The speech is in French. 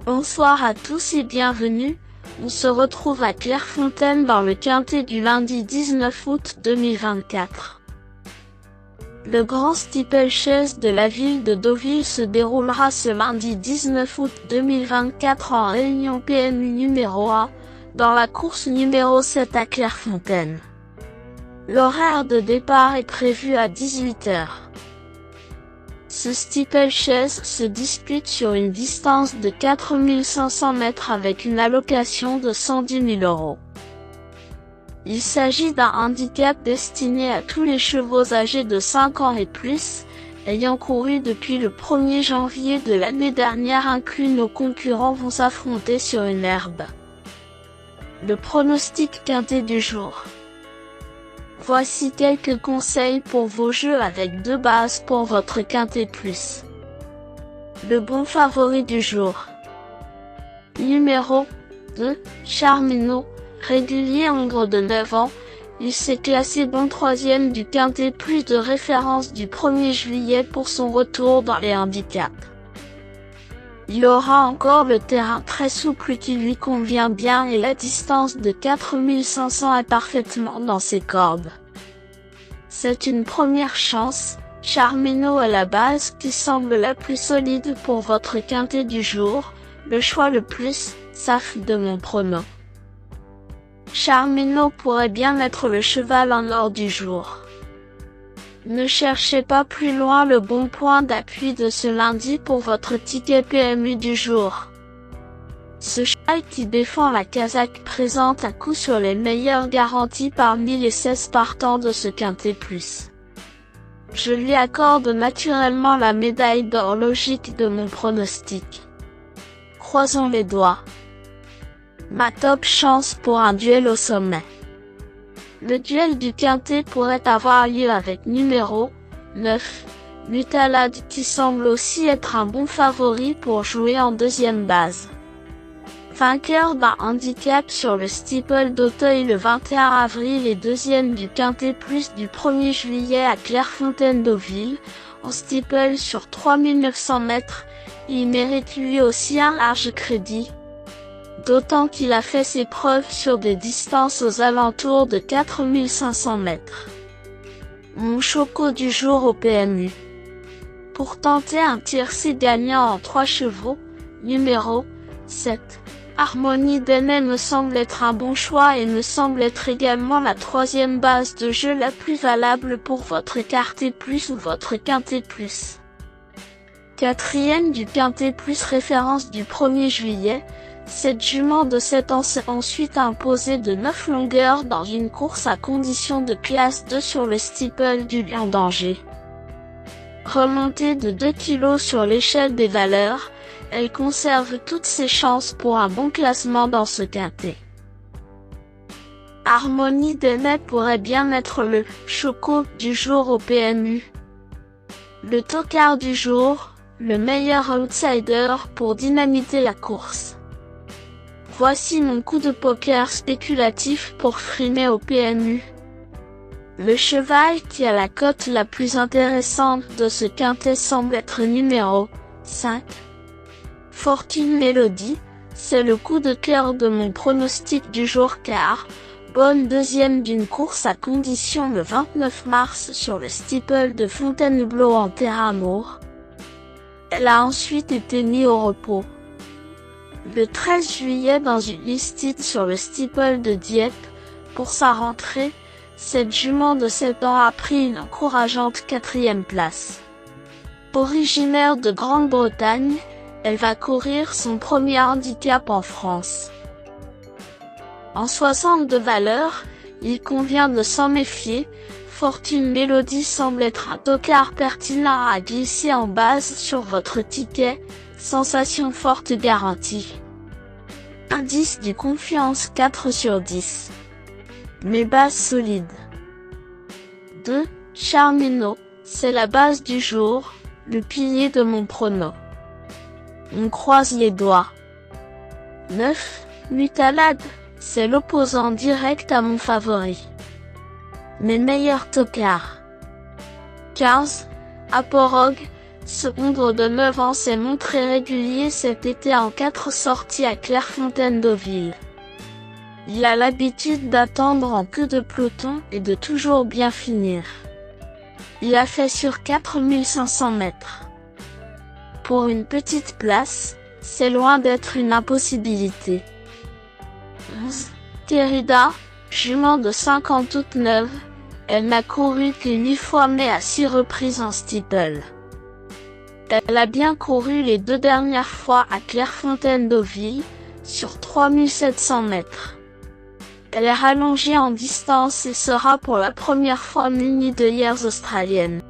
Bonsoir à tous et bienvenue, on se retrouve à Clairefontaine dans le quintet du lundi 19 août 2024. Le grand steeplechase de la ville de Deauville se déroulera ce lundi 19 août 2024 en réunion PMU numéro 1, dans la course numéro 7 à Clairefontaine. L'horaire de départ est prévu à 18 h. Ce steeplechase se dispute sur une distance de 4500 mètres avec une allocation de 110 000 €. Il s'agit d'un handicap destiné à tous les chevaux âgés de 5 ans et plus, ayant couru depuis le 1er janvier de l'année dernière inclus. Nos concurrents vont s'affronter sur une herbe. Le pronostic quintet du jour. Voici quelques conseils pour vos jeux avec 2 bases pour votre quintet plus. Le bon favori du jour. Numéro 2, Charmino, régulier hongre de 9 ans, il s'est classé bon 3e du quintet plus de référence du 1er juillet pour son retour dans les handicaps. Il aura encore le terrain très souple qui lui convient bien et la distance de 4500 est parfaitement dans ses cordes. C'est une première chance, Charmino à la base qui semble la plus solide pour votre quintet du jour, le choix le plus safe de mon prono. Charmino pourrait bien être le cheval en or du jour. Ne cherchez pas plus loin, le bon point d'appui de ce lundi pour votre ticket PMU du jour. Ce cheval qui défend la casaque présente à coup sur les meilleures garanties parmi les 16 partants de ce quintet plus. Je lui accorde naturellement la médaille d'or logique de mon pronostic. Croisons les doigts. Ma top chance pour un duel au sommet. Le duel du quintet pourrait avoir lieu avec numéro 9, Mutalade qui semble aussi être un bon favori pour jouer en deuxième base. Vainqueur d'un handicap sur le steeple d'Auteuil le 21 avril et deuxième du quintet plus du 1er juillet à Clairefontaine-Deauville, en steeple sur 3900 mètres, il mérite lui aussi un large crédit. D'autant qu'il a fait ses preuves sur des distances aux alentours de 4500 mètres. Mon choco du jour au PMU. Pour tenter un tiercé gagnant en 3 chevaux, numéro 7, Harmonie d'Aîné me semble être un bon choix et me semble être également la 3e base de jeu la plus valable pour votre quintet plus ou votre quintet plus. 4e du quintet plus référence du 1er juillet, cette jument de 7 ans s'est ensuite imposée de 9 longueurs dans une course à condition de classe 2 sur le steeple du Lion d'Angers. Remontée de 2 kg sur l'échelle des valeurs, elle conserve toutes ses chances pour un bon classement dans ce quintet. Harmonie d'Aîné pourrait bien être le choco du jour au PMU. Le tocard du jour, le meilleur outsider pour dynamiter la course. Voici mon coup de poker spéculatif pour frimer au PMU. Le cheval qui a la cote la plus intéressante de ce quintet semble être numéro 5. Fortune Mélodie, c'est le coup de cœur de mon pronostic du jour car, bonne deuxième d'une course à condition le 29 mars sur le steeple de Fontainebleau en terrain amour. Elle a ensuite été mise au repos. Le 13 juillet dans une listide sur le steeple de Dieppe, pour sa rentrée, cette jument de 7 ans a pris une encourageante 4e place. Originaire de Grande-Bretagne, elle va courir son premier handicap en France. En 60 de valeur, il convient de s'en méfier, Fortune Mélodie semble être un tocard pertinent à glisser en base sur votre ticket, sensation forte garantie. Indice du confiance 4 sur 10. Mes bases solides. 2. Charmino, c'est la base du jour, le pilier de mon prono. On croise les doigts. 9. Mutalade, c'est l'opposant direct à mon favori. Mes meilleurs tocards. 15. Aporogue, Ce Hongre de 9 ans s'est montré régulier cet été en 4 sorties à Clairefontaine-Deauville. Il a l'habitude d'attendre en queue de peloton et de toujours bien finir. Il a fait sur 4500 mètres. Pour une petite place, c'est loin d'être une impossibilité. 11. Terrida, jument de 5 ans toute neuve, elle n'a couru que 8 fois mais à 6 reprises en steeple. Elle a bien couru les 2 dernières fois à Clairefontaine-Deauville, sur 3700 mètres. Elle est rallongée en distance et sera pour la première fois munie d'œillères australiennes.